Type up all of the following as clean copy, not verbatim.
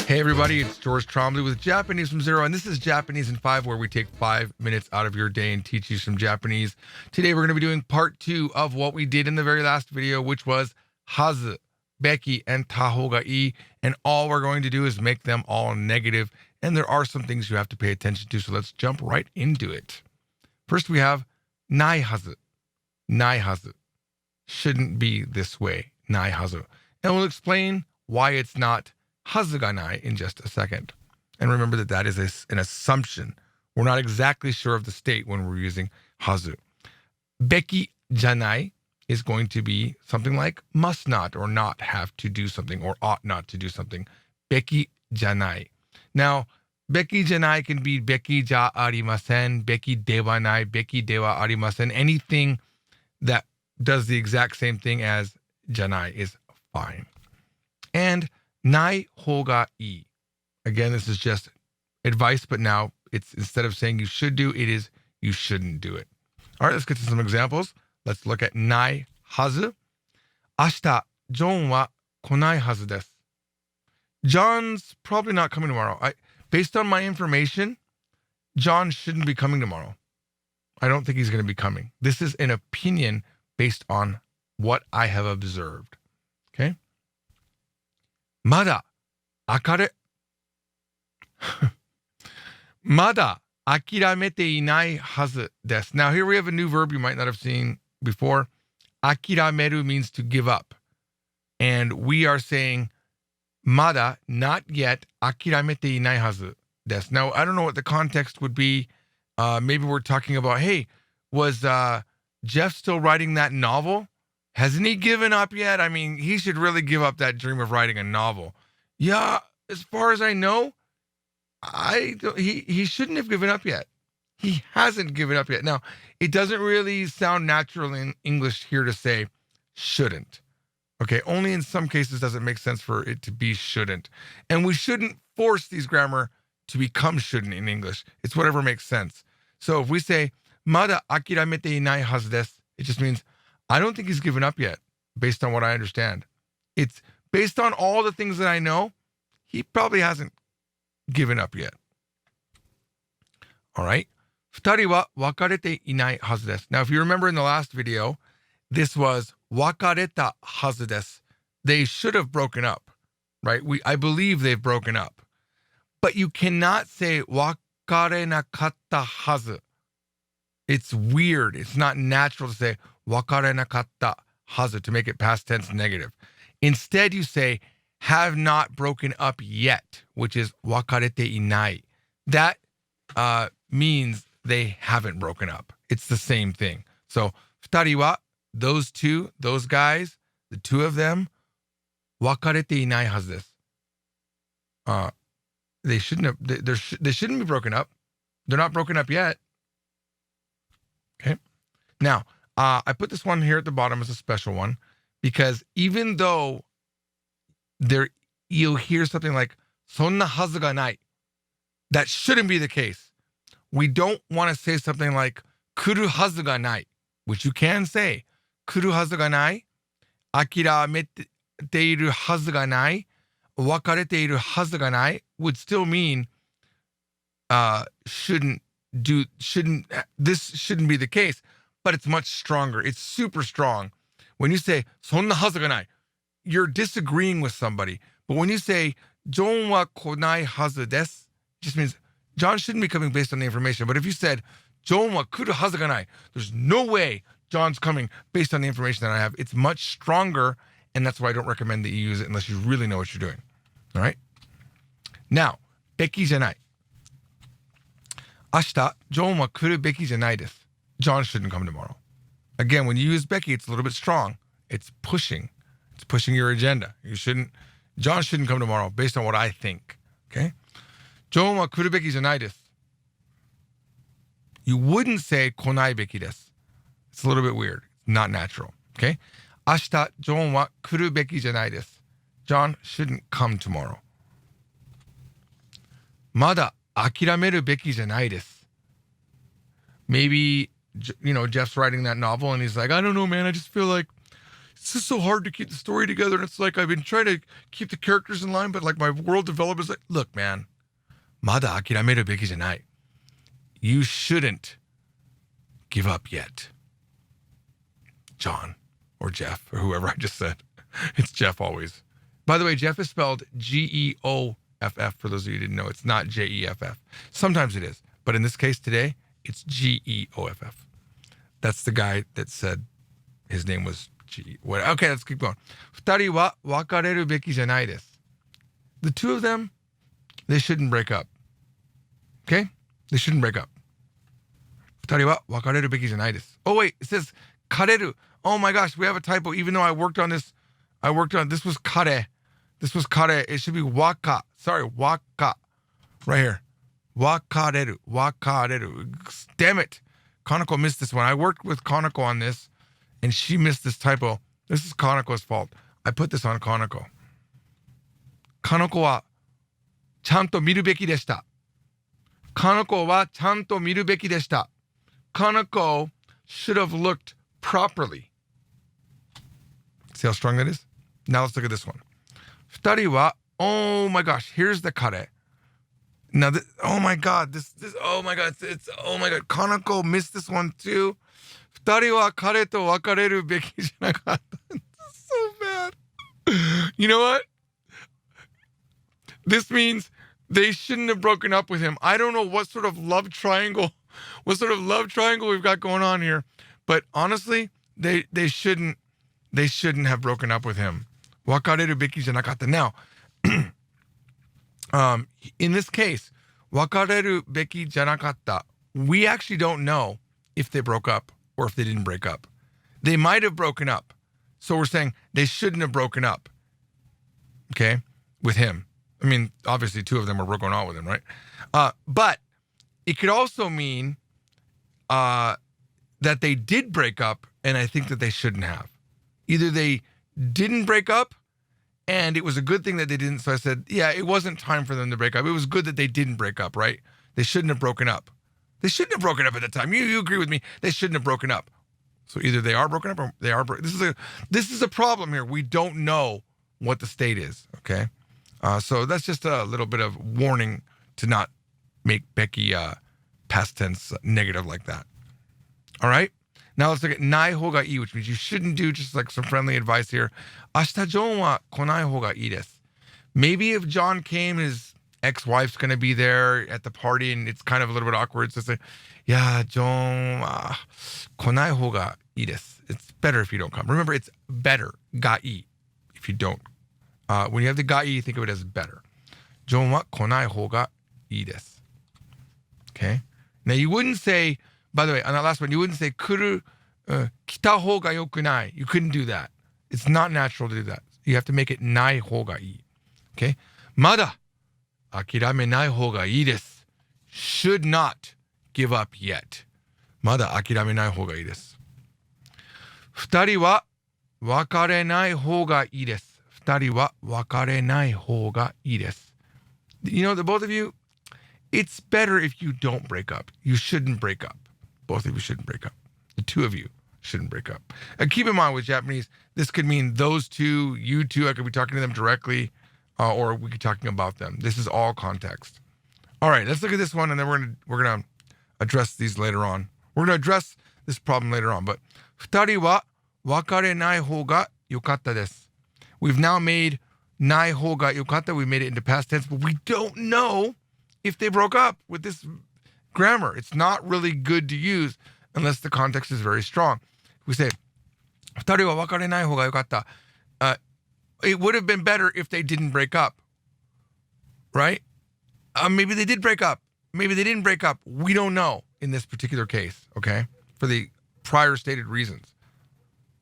Hey everybody, it's George Trombley with Japanese from Zero, and this is Japanese in 5, where we take 5 minutes out of your day and teach you some Japanese. Today we're going to be doing part 2 of what we did in the very last video, which was hazu, beki, and tahogai, and all we're going to do is make them all negative, and there are some things you have to pay attention to, so let's jump right into it. First we have nai hazu. Nai hazu. Shouldn't be this way, nai hazu. And we'll explain why it's not hazu ga nai in just a second. And remember that that is an assumption. We're not exactly sure of the state when we're using hazu. Beki janai is going to be something like must not or not have to do something or ought not to do something. Beki janai. Now, beki janai can be beki ja arimasen, beki dewa nai, beki dewa arimasen. Anything that does the exact same thing as janai is fine. And nai hoga ii. Again, this is just advice, but now it's instead of saying you should do, it is you shouldn't do it. All right, let's get to some examples. Let's look at nai hazu. Ashita, John wa konai hazu desu. John's probably not coming tomorrow. Based on my information, John shouldn't be coming tomorrow. I don't think he's going to be coming. This is an opinion based on what I have observed. Okay? Mada akare. Mada akiramete inai hazu desu. Now here we have a new verb you might not have seen before. Akirameru means to give up. And we are saying mada, not yet, akiramete inai hazu desu. Now I don't know what the context would be. Maybe we're talking about, hey, was Jeff still writing that novel? Hasn't he given up yet? I mean, he should really give up that dream of writing a novel. Yeah, as far as I know, he shouldn't have given up yet. He hasn't given up yet. Now, it doesn't really sound natural in English here to say shouldn't. Okay, only in some cases does it make sense for it to be shouldn't. And we shouldn't force these grammar to become shouldn't in English. It's whatever makes sense. So if we say, Mada akiramete inai hazu desu, it just means, I don't think he's given up yet, based on what I understand. It's based on all the things that I know, he probably hasn't given up yet. All right. Futari wa wakarete inai hazu desu. Now, if you remember in the last video, this was wakareta hazu desu. They should have broken up, right? I believe they've broken up. But you cannot say wakarenakatta hazu. It's weird. It's not natural to say wakarenakatta hazu to make it past tense negative. Instead, you say have not broken up yet, which is wakarete inai. That means they haven't broken up. It's the same thing. So, futari wa, those two, those guys, the two of them, wakarete inai hazu desu. They shouldn't have. They shouldn't be broken up. They're not broken up yet. Okay. Now, I put this one here at the bottom as a special one because even though you'll hear something like "sonna hazu ga nai," that shouldn't be the case. We don't want to say something like "kuru hazu ga nai," which you can say. "Kuru hazu ga nai," "akiramete iru hazu ga nai," "wakarete iru hazu ga nai" would still mean this shouldn't be the case, but it's much stronger. It's super strong. When you say "sonna hazu ga nai," you're disagreeing with somebody. But when you say "John wa konai hazu desu," it just means John shouldn't be coming based on the information. But if you said "John wa kuru hazu ga nai," there's no way John's coming based on the information that I have. It's much stronger, and that's why I don't recommend that you use it unless you really know what you're doing. All right? Now, beki janai. Ashita, John wa kuru beki janai desu. John shouldn't come tomorrow. Again, when you use beki, it's a little bit strong. It's pushing. It's pushing your agenda. John shouldn't come tomorrow based on what I think. Okay? John wa kuru beki janai desu. You wouldn't say konai beki desu. It's a little bit weird. Not natural. Okay? Ashita, John wa kuru beki janai desu. John shouldn't come tomorrow. Mada akirameru beki janai desu. Maybe, Jeff's writing that novel and he's like, I don't know, man. I just feel like this is so hard to keep the story together. And it's like, I've been trying to keep the characters in line, but like my world developers like, look, man, mada akirameru beki janai. You shouldn't give up yet. John or Jeff or whoever I just said. It's Jeff always. By the way, Jeff is spelled Geoff for those of you who didn't know. It's not Jeff. Sometimes it is. But in this case today, it's Geoff. That's the guy that said his name was G. Okay, let's keep going. 二人は別れるべきじゃないです. The two of them, they shouldn't break up. Okay? They shouldn't break up. 二人は別れるべきじゃないです. Oh, wait. It says 枯れる. Oh my gosh, we have a typo. Even though I worked on this was kare. This was kare. It should be waka. Sorry, waka. Right here. Wakareru. Damn it. Kanako missed this one. I worked with Kanako on this, and she missed this typo. This is Kanako's fault. I put this on Kanako. Kanako wa chanto miru beki deshita. Kanako wa chanto miru beki deshita. Kanako should have looked properly. See how strong that is? Now let's look at this one. 二人は, oh my gosh, here's the kare. Now, oh my God, oh my God, oh my God, Kanako missed this one too. 二人は彼と別れるべきじゃなかった. So bad. You know what? This means they shouldn't have broken up with him. I don't know what sort of love triangle we've got going on here, but honestly, they shouldn't have broken up with him. 別れるべきじゃなかった. Now, in this case, 別れるべきじゃなかった, we actually don't know if they broke up or if they didn't break up. They might have broken up. So we're saying they shouldn't have broken up. Okay? With him. I mean, obviously two of them were going on with him, right? But it could also mean that they did break up, and I think that they shouldn't have. Either they didn't break up, and it was a good thing that they didn't. So I said, yeah, it wasn't time for them to break up. It was good that they didn't break up, right? They shouldn't have broken up. They shouldn't have broken up at the time. You agree with me? They shouldn't have broken up. So either they are broken up or they are broken. This is a problem here. We don't know what the state is, okay? So that's just a little bit of warning to not make Becky past tense negative like that. All right? Now let's look at ない方がいい, which means you shouldn't do, just like some friendly advice here. 明日 John は来ない方がいいです. Maybe if John came, his ex-wife's going to be there at the party, and it's kind of a little bit awkward. So say, yeah, John は来ない方がいいです. It's better if you don't come. Remember, it's better, がいい, if you don't. When you have the がいい, think of it as better. John は来ない方がいいです. Okay? Now, you wouldn't say, by the way, on that last one, you wouldn't say 来た方が良くない. You couldn't do that. It's not natural to do that. You have to make it ない方がいい. Okay? まだ諦めない方がいいです. Should not give up yet. まだ諦めない方がいいです. 二人は別れない方がいいです. 二人は別れない方がいいです. You know, the both of you, it's better if you don't break up. You shouldn't break up. Both of you shouldn't break up. The two of you shouldn't break up. And keep in mind with Japanese, this could mean those two, you two. I could be talking to them directly, or we could be talking about them. This is all context. All right, let's look at this one, and then we're gonna address these later on. We're gonna address this problem later on. But 二人は別れない方が良かったです. We've now made ない方が良かった. We made it into past tense, but we don't know if they broke up with this grammar. It's not really good to use unless the context is very strong. We say, 二人は別れない方が良かった. It would have been better if they didn't break up. Right? Maybe they did break up. Maybe they didn't break up. We don't know in this particular case, okay? For the prior stated reasons,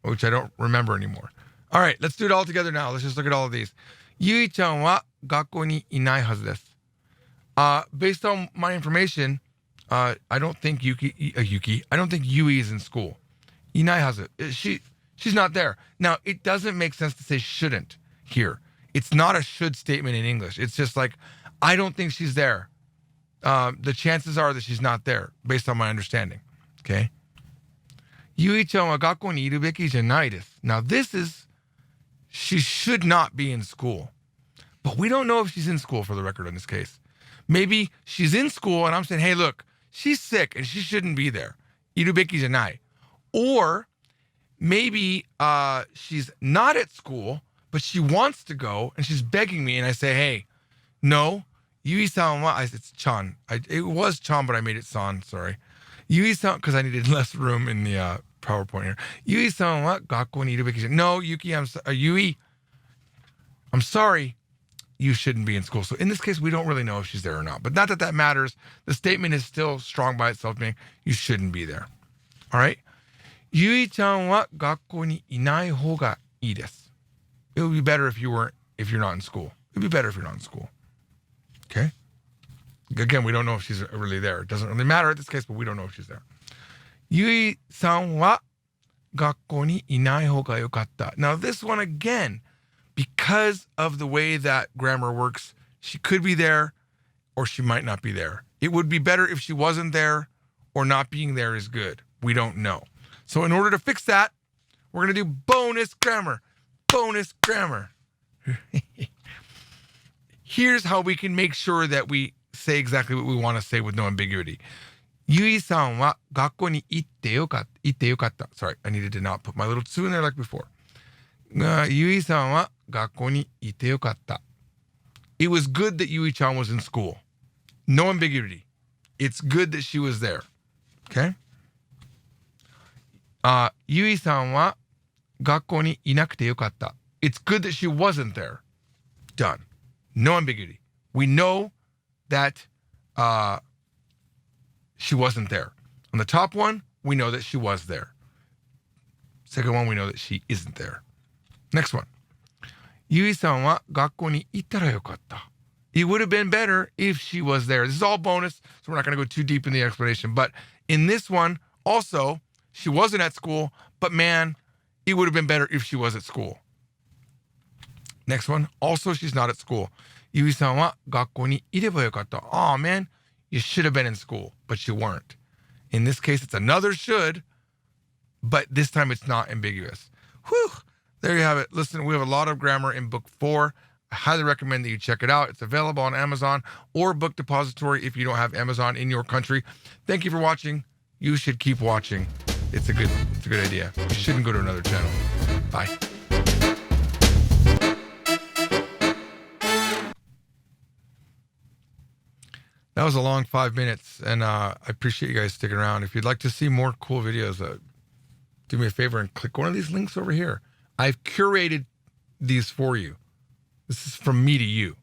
which I don't remember anymore. All right, let's do it all together now. Let's just look at all of these. ゆいちゃんは学校にいないはずです. Based on my information, I don't think I don't think Yui is in school. いないはず. She's not there. Now, it doesn't make sense to say shouldn't here. It's not a should statement in English. It's just like, I don't think she's there. The chances are that she's not there, based on my understanding. Okay? Yui-chan wa gakkou ni iru beki janai desu. Now this is, she should not be in school. But we don't know if she's in school, for the record, in this case. Maybe she's in school and I'm saying, hey, look, she's sick and she shouldn't be there. Iru beki janai. Or maybe she's not at school, but she wants to go and she's begging me, and I say, hey, no, Yui-san wa, it's Chan. It was Chan, but I made it San, sorry. Yui-san, because I needed less room in the PowerPoint here. Yui-san wa gakkou ni iru beki janai. No, Yui, I'm sorry, you shouldn't be in school. So in this case, we don't really know if she's there or not. But not that that matters. The statement is still strong by itself, meaning you shouldn't be there. All right? Yui-chan wa gakkou ni inai hou ga ii desu. It would be better if you're not in school. It would be better if you're not in school. Okay? Again, we don't know if she's really there. It doesn't really matter in this case, but we don't know if she's there. Yui-san wa gakkou ni inai hou ga yokatta. Now this one again, because of the way that grammar works, she could be there or she might not be there. It would be better if she wasn't there, or not being there is good. We don't know. So in order to fix that, we're going to do bonus grammar. Bonus grammar. Here's how we can make sure that we say exactly what we want to say with no ambiguity. Yui-san wa gakkou ni itte yokatta. Sorry, I needed to not put my little tsu in there like before. Yui-san wa gakkou ni itte yokatta. It was good that Yui-chan was in school. No ambiguity. It's good that she was there. Okay? Yui-san wa gakkou ni inakute yokatta. It's good that she wasn't there. Done. No ambiguity. We know that she wasn't there. On the top one, we know that she was there. Second one, we know that she isn't there. Next one. Yui-san wa gakkou ni ittara yokatta. It would have been better if she was there. This is all bonus, so we're not going to go too deep in the explanation. But in this one, also, she wasn't at school, but man, it would have been better if she was at school. Next one, also she's not at school. Yui-san wa gakkou ni ireba yokatta. Oh man, you should have been in school, but you weren't. In this case, it's another should, but this time it's not ambiguous. Whew, there you have it. Listen, we have a lot of grammar in book 4. I highly recommend that you check it out. It's available on Amazon or Book Depository if you don't have Amazon in your country. Thank you for watching. You should keep watching. It's a good idea. You shouldn't go to another channel. Bye. That was a long 5 minutes, and I appreciate you guys sticking around. If you'd like to see more cool videos, do me a favor and click one of these links over here. I've curated these for you. This is from me to you.